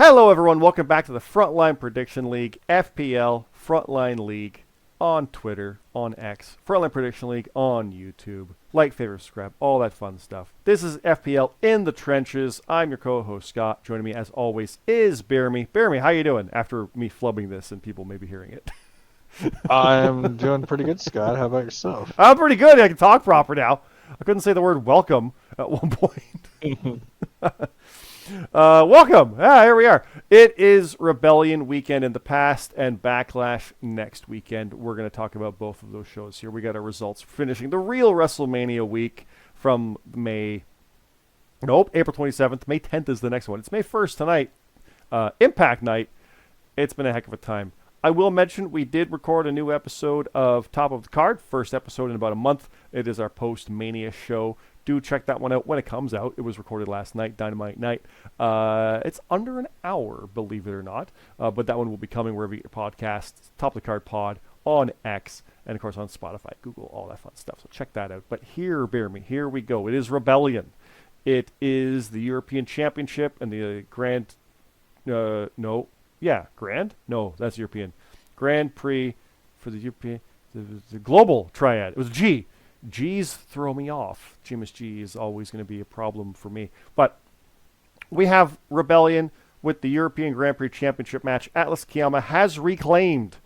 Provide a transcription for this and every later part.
Hello, everyone. Welcome back to the Frontline Prediction League, FPL Frontline League on Twitter, on X, Frontline Prediction League on YouTube. Like, favorite, subscribe, all that fun stuff. This is FPL in the trenches. I'm your co-host, Scott. Joining me, as always, is BeerMe. BeerMe, how you doing after me flubbing this and people maybe hearing it? I'm doing pretty good, Scott. How about yourself? I'm pretty good. I can talk proper now. I couldn't say the word welcome at one point. Welcome. Here we are. It is Rebellion weekend in the past and Backlash next weekend. We're going to talk about both of those shows here. We got our results finishing the real WrestleMania week from April 27th. May 10th is the next one. It's May 1st tonight. Impact night. It's been a heck of a time. I will mention we did record a new episode of Top of the Card. First episode in about a month. It is our post-Mania show. Do check that one out when it comes out. It was recorded last night, Dynamite night. It's under an hour, believe it or not. But that one will be coming wherever you get your podcasts. Top of the Card Pod on X, and of course on Spotify, Google, all that fun stuff. So check that out. But here, bear me, here we go. It is Rebellion. It is the European Championship and the Grand... Grand? No, that's European. Grand Prix for the European... The Global Triad. It was G. G's throw me off. G is always going to be a problem for me. But we have Rebellion with the European Grand Prix Championship match. Atlas Kiyama has reclaimed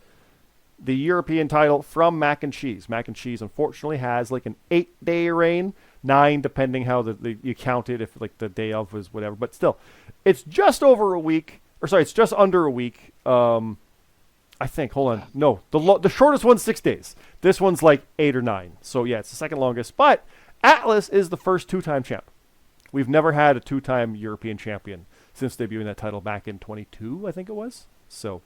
the European title from Mac and Cheese. Mac and Cheese, unfortunately, has like an 8-day reign. 9, depending how you count it, if like the day of was whatever. But still, it's just over a week. Or sorry, it's just under a week. I think, hold on. No, the shortest one's 6 days. This one's like 8 or 9. So yeah, it's the second longest. But Atlas is the first 2-time champ. We've never had a 2-time European champion since debuting that title back in 22, I think it was. So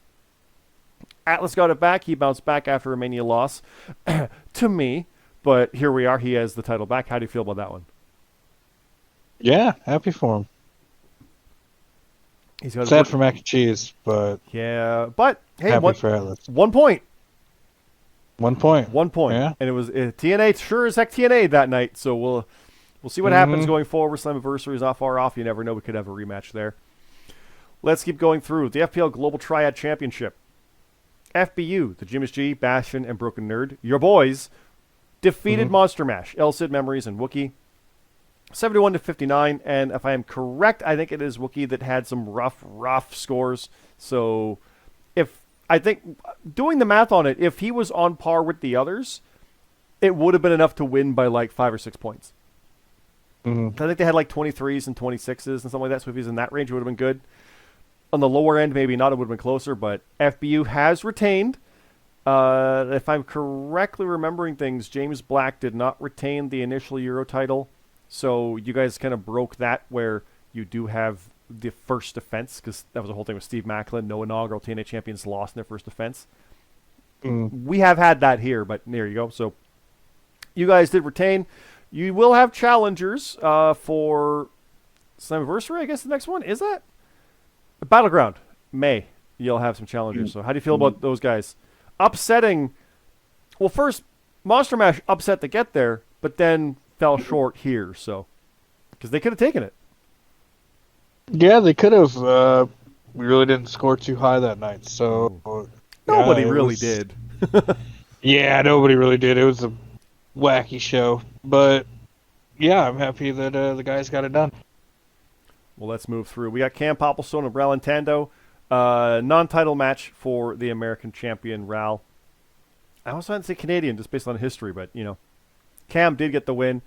Atlas got it back. He bounced back after a Mania loss to me. But here we are. He has the title back. How do you feel about that one? Yeah, happy for him. He's got sad for Mac and Cheese, but yeah. But hey, happy for Atlas. 1 point. 1 point. 1 point. Yeah. And it was TNA, sure as heck TNA that night. So we'll see what happens going forward. Slammiversary is not far off. You never know. We could have a rematch there. Let's keep going through. The FPL Global Triad Championship. FBU, the Jimmy's G, Bastion, and Broken Nerd, your boys, defeated Monster Mash, El Cid Memories, and Wookie. 71-59, and if I am correct, I think it is Wookie that had some rough scores. So, I think, doing the math on it, if he was on par with the others, it would have been enough to win by like 5 or 6 points. I think they had like 23s and 26s and something like that, so if he was in that range, it would have been good. On the lower end, maybe not, it would have been closer, but FBU has retained. If I'm correctly remembering things, James Black did not retain the initial Euro title. So you guys kind of broke that where you do have the first defense, because that was the whole thing with Steve Macklin. No inaugural TNA champions lost in their first defense. We have had that here, but there you go. So you guys did retain. You will have challengers for Slammiversary, I guess the next one. Is that? Battleground. May. You'll have some challengers. So how do you feel about those guys? Upsetting. Well, first, Monster Mash upset to get there, but then fell short here, so because they could have taken it. Yeah, they could have. We really didn't score too high that night, so nobody really did. Yeah, nobody really did. It was a wacky show, but yeah, I'm happy that the guys got it done. Well, let's move through. We got Cam Popplestone and Ral Intando, non-title match for the American champion Ral. I also had to say Canadian just based on history, but you know. Cam did get the win.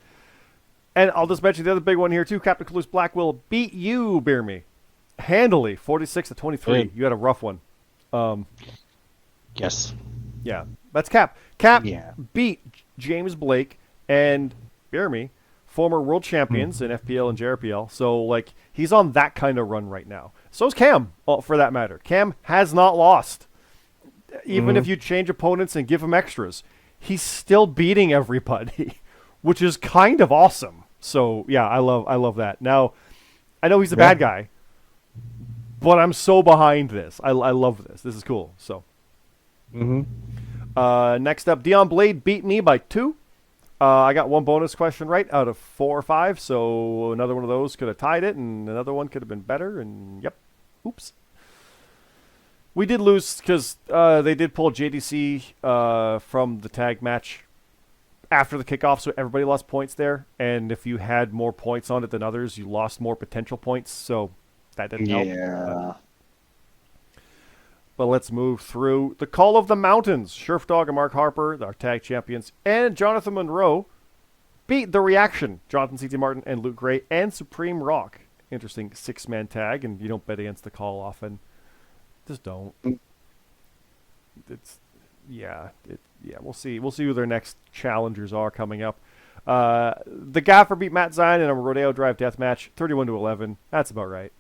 And I'll just mention the other big one here, too. Captain Clues Blackwell beat you, BeerMe. Handily, 46-23. Hey. You had a rough one. Yes. Yeah, that's Cap. Cap beat James Blake and BeerMe, former world champions in FPL and JRPL. So, like, he's on that kind of run right now. So is Cam, for that matter. Cam has not lost. Even if you change opponents and give him extras. He's still beating everybody, which is kind of awesome. So yeah, I love that. Now, I know he's a bad guy, but I'm so behind this. I love this. This is cool. So, next up, Dion Blade beat me by 2. I got one bonus question right out of 4 or 5, so another one of those could have tied it, and another one could have been better. And yep, oops. We did lose because they did pull JDC from the tag match after the kickoff, so everybody lost points there. And if you had more points on it than others, you lost more potential points, so that didn't help. Yeah. But let's move through the Call of the Mountains. Sheriff Dog and Mark Harper, our tag champions, and Jonathan Monroe beat The Reaction, Jonathan C.T. Martin and Luke Gray, and Supreme Rock. Interesting six-man tag, and you don't bet against the call often. Just don't. We'll see. We'll see who their next challengers are coming up. The Gaffer beat Matt Zion in a Rodeo Drive death match, 31-11. That's about right.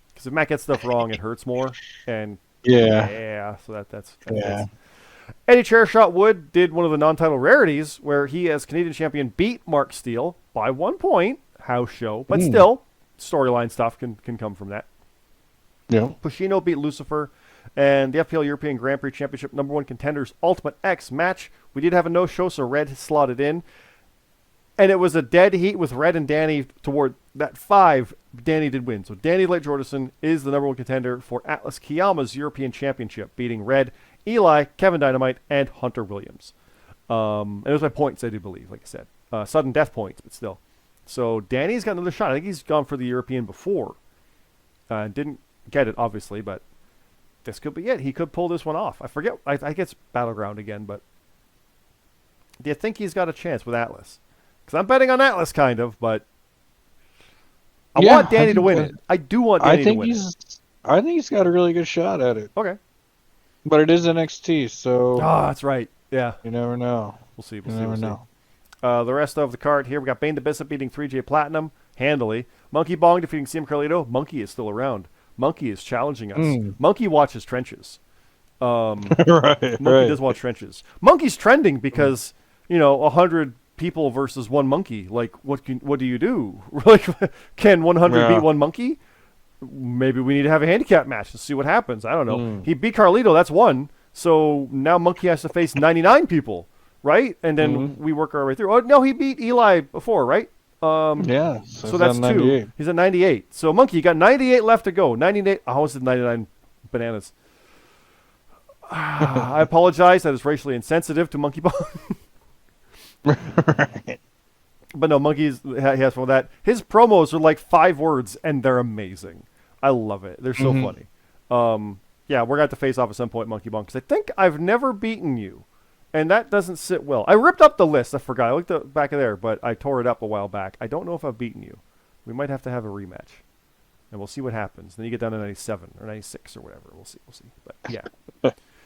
Because if Matt gets stuff wrong, it hurts more. And so that's Eddie Chairshot Wood did one of the non-title rarities where he, as Canadian champion, beat Mark Steele by 1 point. House show, but still, storyline stuff can come from that. Yeah. Pushino beat Lucifer, and the FPL European Grand Prix Championship #1 contenders Ultimate X match. We did have a no-show, so Red slotted in. And it was a dead heat with Red and Danny toward that 5. Danny did win. So Danny Light Jordison is the #1 contender for Atlas Kiyama's European Championship, beating Red, Eli, Kevin Dynamite, and Hunter Williams. And it was by points, I do believe, like I said. Sudden death points, but still. So Danny's got another shot. I think he's gone for the European before. Didn't get it, obviously, but this could be it. He could pull this one off. I forget. I think it's Battleground again, but do you think he's got a chance with Atlas? Because I'm betting on Atlas, kind of, but I want Danny to win it. I do want Danny to win it. I think he's got a really good shot at it. Okay. But it is NXT, so... Oh, that's right. Yeah. You never know. We'll see. You never know. The rest of the card here, we got Bane the Bishop beating 3J Platinum handily. Monkey Bong defeating CM Carlito. Monkey is still around. Monkey is challenging us. Monkey watches Trenches. Monkey does watch Trenches. Monkey's trending because, 100 people versus one monkey. Like, what do you do? Like, can 100 beat one monkey? Maybe we need to have a handicap match to see what happens. I don't know. He beat Carlito. That's one. So now Monkey has to face 99 people, right? And then we work our way through. Oh, no, he beat Eli before, right? Yeah. So that's 2. He's at 98. So Monkey, you got 98 left to go. 98. I almost said 99 bananas. I apologize. That is racially insensitive to Monkey Bong. Right. But no, he has fun with that. His promos are like 5 words, and they're amazing. I love it. They're so funny. Yeah, we're going to have to face off at some point, Monkey Bong, because I think I've never beaten you, and that doesn't sit well. I ripped up the list. I forgot. I looked at the back of there, but I tore it up a while back. I don't know if I've beaten you. We might have to have a rematch, and we'll see what happens. Then you get down to 97 or 96 or whatever. We'll see. But yeah.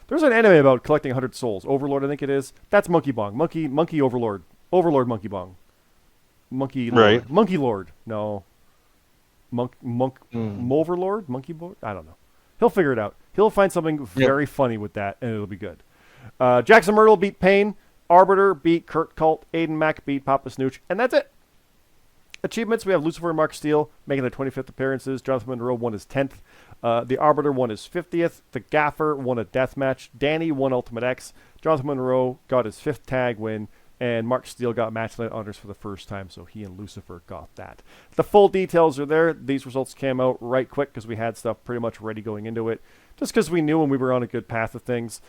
There's an anime about collecting 100 souls. Overlord, I think it is. That's Monkey Bong. Monkey Overlord. Overlord Monkey Bong. Monkey Lord. Right. Monkey Lord. No. Moverlord? Monkey Lord? I don't know. He'll figure it out. He'll find something very funny with that, and it'll be good. Jackson Myrtle beat Payne. Arbiter beat Kurt Colt. Aiden Mack beat Papa Snooch. And that's it. Achievements, we have Lucifer and Mark Steele making their 25th appearances. Jonathan Monroe won his 10th. The Arbiter won his 50th. The Gaffer won a death match. Danny won Ultimate X. Jonathan Monroe got his 5th tag win. And Mark Steele got match night honors for the first time, so he and Lucifer got that. The full details are there. These results came out right quick because we had stuff pretty much ready going into it. Just because we knew when we were on a good path of things.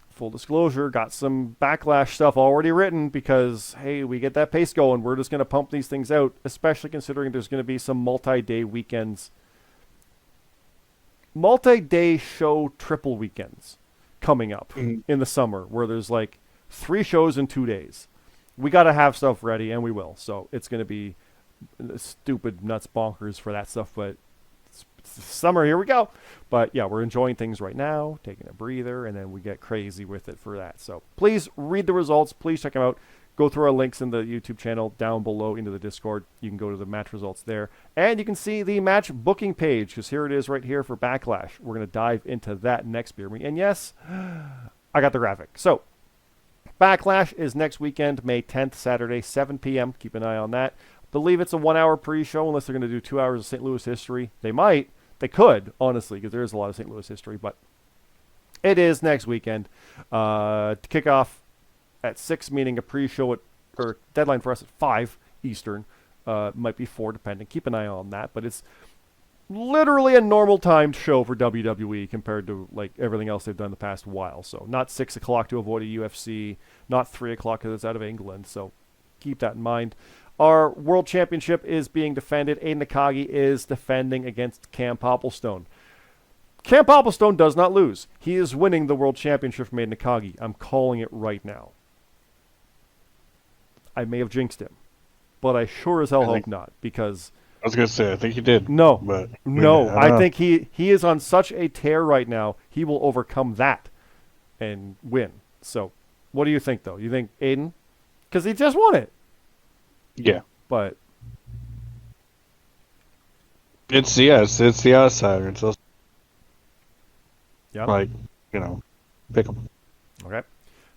Full disclosure, got some Backlash stuff already written because, hey, we get that pace going. We're just going to pump these things out, especially considering there's going to be some multi-day weekends. Multi-day show triple weekends coming up in the summer where there's like 3 shows in 2 days. We got to have stuff ready, and we will. So it's going to be stupid, nuts, bonkers for that stuff, but it's summer, here we go. But yeah, we're enjoying things right now, taking a breather, and then we get crazy with it for that. So please read the results. Please check them out. Go through our links in the YouTube channel down below into the Discord. You can go to the match results there. And you can see the match booking page, because here it is right here for Backlash. We're going to dive into that next, BeerMe. And yes, I got the graphic. So Backlash is next weekend, May 10th, Saturday, 7 p.m. Keep an eye on that. Believe it's a 1-hour pre-show, unless they're going to do 2 hours of St. Louis history. They might. They could, honestly, because there is a lot of St. Louis history. But it is next weekend. To kick off at 6, meaning a pre-show or deadline for us at 5 Eastern. Might be 4, depending. Keep an eye on that. But it's literally a normal timed show for WWE compared to like everything else they've done the past while. So not 6 o'clock to avoid a UFC, not 3 o'clock because it's out of England. So keep that in mind. Our World Championship is being defended. Aiden Nakagi is defending against Cam Popplestone. Cam Popplestone does not lose. He is winning the World Championship from Aiden Nakagi. I'm calling it right now. I may have jinxed him, but I sure as hell hope not, because I was gonna say I think he did. No, but no. I know. think he is on such a tear right now. He will overcome that and win. So, what do you think, though? You think Aiden? Because he just won it. Yeah, But it's the outsider. It's also, yeah, like pick him. Okay.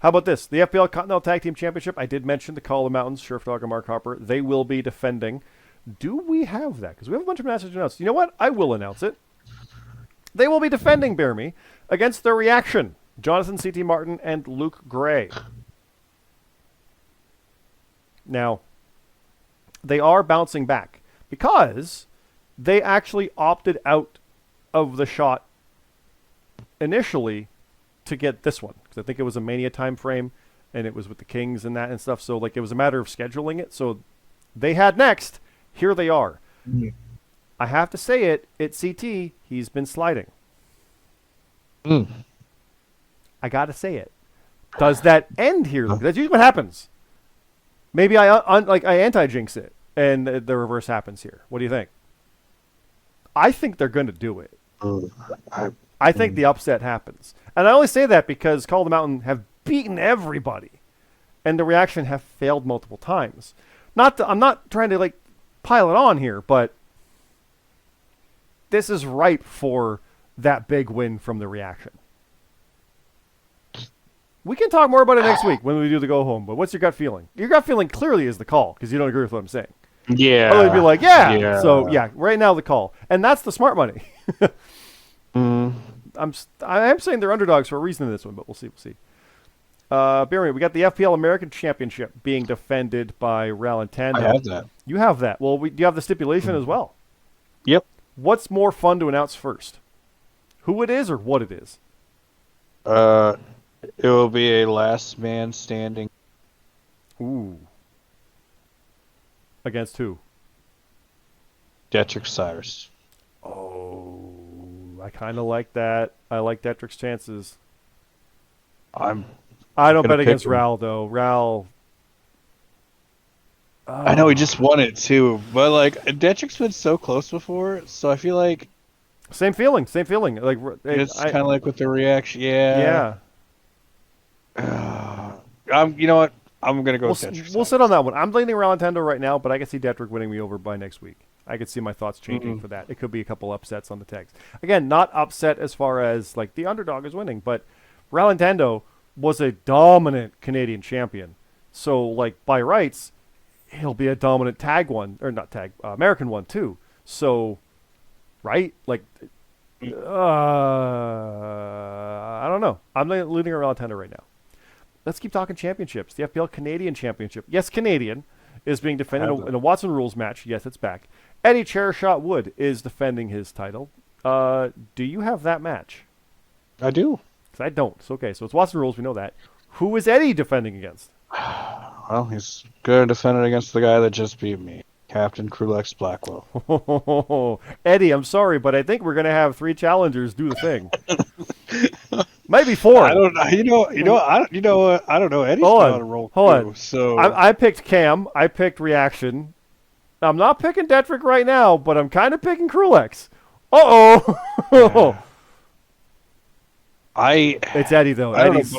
How about this? The FPL Continental Tag Team Championship. I did mention the Call of the Mountains, Sheriff Dog and Mark Harper. They will be defending. Do we have that? Because we have a bunch of matches announced. You know what? I will announce it. They will be defending BeerMe against their reaction. Jonathan C.T. Martin and Luke Gray. Now, they are bouncing back because they actually opted out of the shot initially to get this one, because I think it was a Mania time frame and it was with the Kings and that and stuff. So like it was a matter of scheduling it. So they had next. Here they are. Mm-hmm. I have to say it. It's CT. He's been sliding. I got to say it. Does that end here? That's usually what happens. Maybe I anti-jinx it and the reverse happens here. What do you think? I think they're going to do it. I think the upset happens. And I only say that because Call of the Mountain have beaten everybody. And the reaction have failed multiple times. I'm not trying to like pile it on here, but this is ripe for that big win from the reaction. We can talk more about it next week when we do the go home, but what's your gut feeling? Your gut feeling clearly is the call, because you don't agree with what I'm saying. Yeah. Otherwise, be like, yeah. So, yeah, right now the call. And that's the smart money. I am saying they're underdogs for a reason in this one, but we'll see. BeerMe, we got the FPL American Championship being defended by Ral and Tando. I have that. You have that. Well, do you have the stipulation as well? Yep. What's more fun to announce first? Who it is or what it is? It will be a last man standing. Ooh. Against who? Detrick Cyrus. Oh, I kind of like that. I like Detrick's chances. I don't bet against Ral, though. Ral... I know he just won it, too. But, like, Detrick's been so close before, so I feel like... Same feeling. Like it's kind of like with the reaction. Yeah. You know what? I'm going to go with Detrick. We'll sit on that one. I'm leaning around Nintendo right now, but I can see Detrick winning me over by next week. I could see my thoughts changing for that. It could be a couple upsets on the tags. Again, not upset as far as like the underdog is winning, but Ral Nintendo was a dominant Canadian champion. So like by rights, he'll be a dominant American one too. So, right? Like, I don't know. I'm leaning around Nintendo right now. Let's keep talking championships. The FPL Canadian Championship. Yes, Canadian is being defended in a Watson Rules match. Yes, it's back. Eddie Chairshot Wood is defending his title. Do you have that match? I do. Because I don't. So, okay, so it's Watson Rules. We know that. Who is Eddie defending against? Well, he's going to defend it against the guy that just beat me, Captain Krulex Blackwell. Eddie, I'm sorry, but I think we're going to have 3 challengers do the thing. Maybe 4. I don't know. I don't know. Eddie's on a roll. Hold on. So I picked Cam. I picked Reaction. I'm not picking Detrick right now, but I'm kind of picking Krulex. Uh-oh. It's Eddie though. Eddie's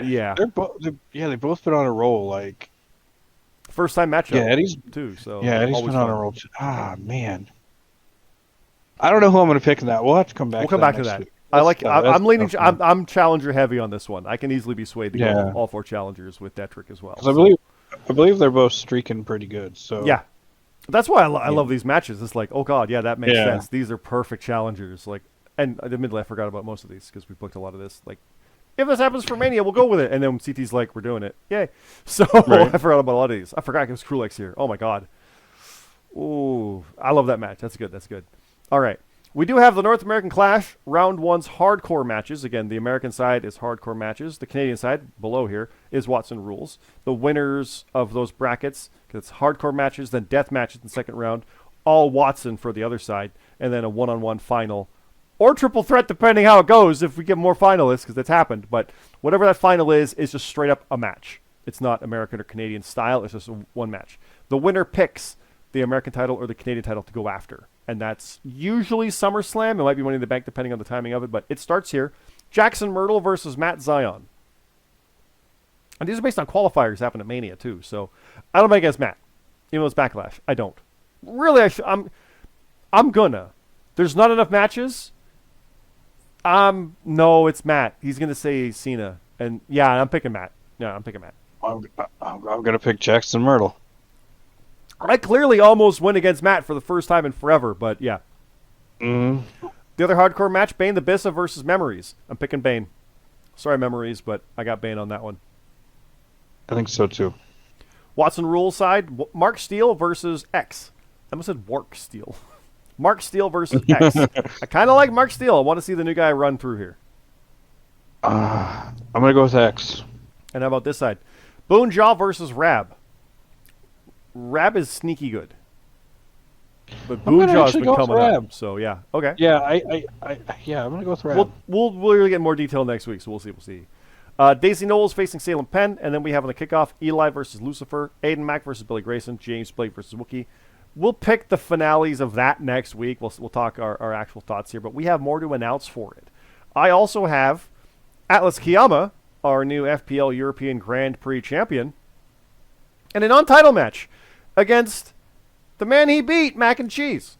yeah. They've both been on a roll. Like first time matchup. Yeah, Eddie's too. So Eddie's been on a roll. Man. I don't know who I'm going to pick in that. We'll have to come back. We'll come back to that. I'm leaning. I'm challenger heavy on this one. I can easily be swayed to go all 4 challengers with Detrick as well. I believe they're both streaking pretty good. So yeah, that's why I love these matches. It's like, oh god, yeah, that makes sense. These are perfect challengers. Like, and admittedly, I forgot about most of these because we booked a lot of this. Like, if this happens for Mania, we'll go with it. And then CT's like, we're doing it. Yay. So I forgot about a lot of these. I forgot it was Krulex here. Oh my god. Ooh, I love that match. That's good. All right. We do have the North American Clash round one's hardcore matches. Again, the American side is hardcore matches. The Canadian side, below here, is Watson Rules. The winners of those brackets, because it's hardcore matches, then death matches in the second round, all Watson for the other side, and then a one-on-one final. Or triple threat, depending how it goes, if we get more finalists, because that's happened. But whatever that final is just straight up a match. It's not American or Canadian style. It's just one match. The winner picks the American title or the Canadian title to go after. And that's usually SummerSlam. It might be Money in the Bank, depending on the timing of it. But it starts here. Jackson Myrtle versus Matt Zion. And these are based on qualifiers happen at Mania, too. So I don't bet against Matt. Even though it's Backlash. I don't. Really, I'm gonna. There's not enough matches. No, it's Matt. He's gonna say Cena. And yeah, I'm picking Matt. Yeah, I'm picking Matt. I'm going to pick Jackson Myrtle. I clearly almost went against Matt for the first time in forever, but yeah. Mm. The other hardcore match, Bane the Bissa versus Memories. I'm picking Bane. Sorry, Memories, but I got Bane on that one. I think so, too. Watson Rules side, Mark Steele versus X. I almost said Wark Steele. Mark Steele versus X. I kind of like Mark Steele. I want to see the new guy run through here. I'm going to go with X. And how about this side? Boone Jaw versus Rab. Rab is sneaky good. But Boone Jaw's been coming up. So, yeah. Okay. Yeah, I'm going to go with Rab. We'll really get more detail next week, so we'll see. Daisy Knowles facing Salem Penn, and then we have on the kickoff Eli versus Lucifer, Aiden Mack versus Billy Grayson, James Blake versus Wookie. We'll pick the finales of that next week. We'll talk our actual thoughts here, but we have more to announce for it. I also have Atlas Kiyama, our new FPL European Grand Prix champion, and a non-title match against the man he beat, Mac and Cheese.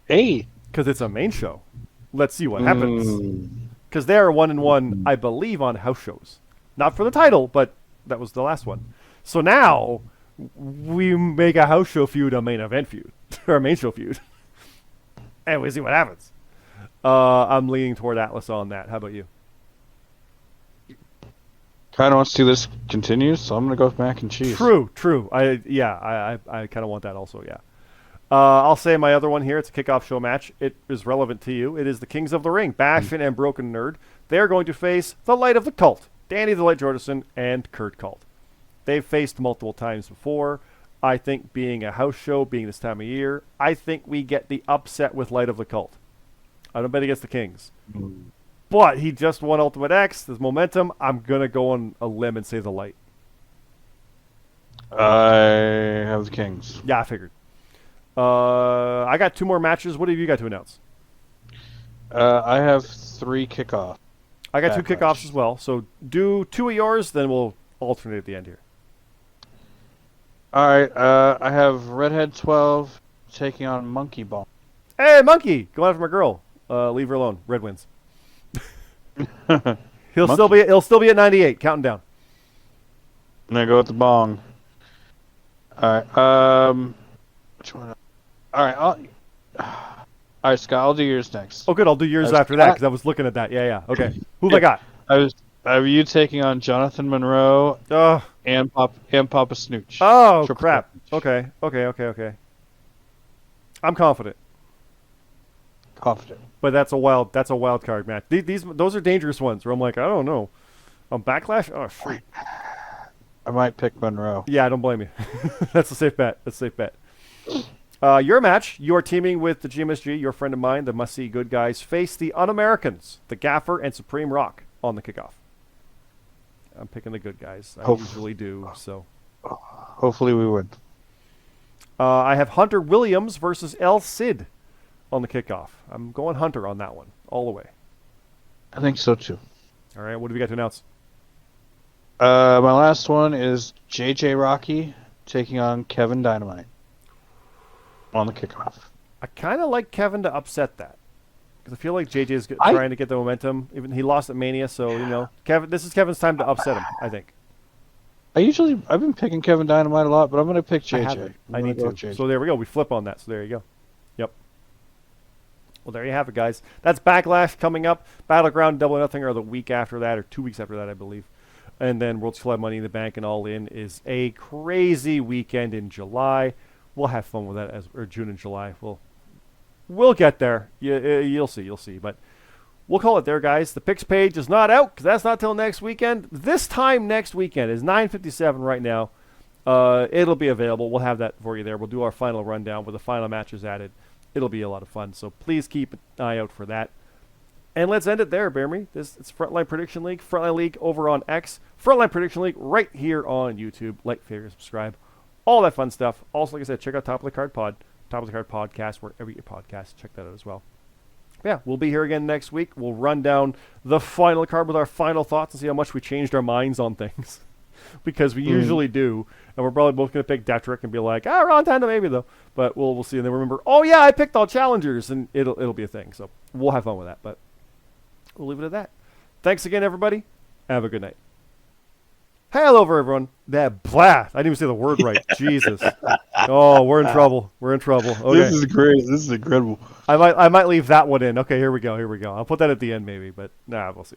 Hey. Because it's a main show. Let's see what happens. Because they are 1-1, I believe, on house shows. Not for the title, but that was the last one. So now we make a house show feud a main event feud. Or a main show feud. And we see what happens. I'm leaning toward Atlas on that. How about you? Kind of want to see this continue, so I'm going to go with Mac and Cheese. True. I kind of want that also, yeah. I'll say my other one here. It's a kickoff show match. It is relevant to you. It is the Kings of the Ring, Bastion and Broken Nerd. They're going to face the Light of the Cult, Danny the Light Jordison and Kurt Cult. They've faced multiple times before. I think being a house show, being this time of year, I think we get the upset with Light of the Cult. I don't bet against the Kings. But he just won Ultimate X. There's momentum. I'm going to go on a limb and say the Light. I have the Kings. Yeah, I figured. I got 2 more matches. What have you got to announce? I have 3 kickoff. I got 2 kickoffs as well. So do 2 of yours, then we'll alternate at the end here. All right. I have Redhead 12 taking on Monkey Ball. Hey, Monkey! Go after my girl. Leave her alone. Red wins. He'll still be at 98, counting down. I'm gonna go with the bong. All right. Which one? All right. All right, Scott. I'll do yours next. Oh, good. I'll do yours after that because I was looking at that. Yeah. Okay. Who have I got? I have you taking on Jonathan Monroe and Papa Snooch. Oh, crap. Okay. I'm confident. But that's a wild card match. Those are dangerous ones where I'm like, I don't know. On Backlash? Oh, shoot. I might pick Monroe. Yeah, I don't blame you. That's a safe bet. Your match, you are teaming with the GMSG, your friend of mine, the must-see good guys, face the Un-Americans, the Gaffer and Supreme Rock on the kickoff. I'm picking the good guys. I usually do, so. Hopefully we win. I have Hunter Williams versus El Cid on the kickoff. I'm going Hunter on that one, all the way. I think so, too. All right, what do we got to announce? My last one is JJ Rocky taking on Kevin Dynamite on the kickoff. I kind of like Kevin to upset that because I feel like JJ is trying to get the momentum. Even he lost at Mania, so Kevin. This is Kevin's time to upset him. I think. I've been picking Kevin Dynamite a lot, but I'm going to pick JJ. I need to. JJ. So there we go. We flip on that. So there you go. Yep. Well, there you have it, guys. That's Backlash coming up. Battleground, Double or Nothing are the week after that, or 2 weeks after that, I believe. And then World Club Money in the Bank and All In is a crazy weekend in July. We'll have fun with that or June and July. We'll We'll get there. You'll see. But we'll call it there, guys. The picks page is not out because that's not till next weekend. This time next weekend is 9:57 right now. It'll be available. We'll have that for you there. We'll do our final rundown with the final matches added. It'll be a lot of fun. So please keep an eye out for that. And let's end it there, BeerMe. It's Frontline Prediction League. Frontline League over on X. Frontline Prediction League right here on YouTube. Like, favorite, subscribe. All that fun stuff. Also, like I said, check out Top of the Card Pod. Top of the Card Podcast, wherever you get podcasts. Check that out as well. Yeah, we'll be here again next week. We'll run down the final card with our final thoughts and see how much we changed our minds on things. Because we usually do. And we're probably both going to pick Detrick and be like, Ron Tanda maybe, though. But we'll see. And then remember, oh, yeah, I picked all challengers. And it'll be a thing. So we'll have fun with that. But we'll leave it at that. Thanks again, everybody. Have a good night. Hello, everyone. That blast. I didn't even say the word right. Jesus. Oh, we're in trouble. Okay. This is great. This is incredible. I might leave that one in. Okay, here we go. I'll put that at the end maybe, but we'll see.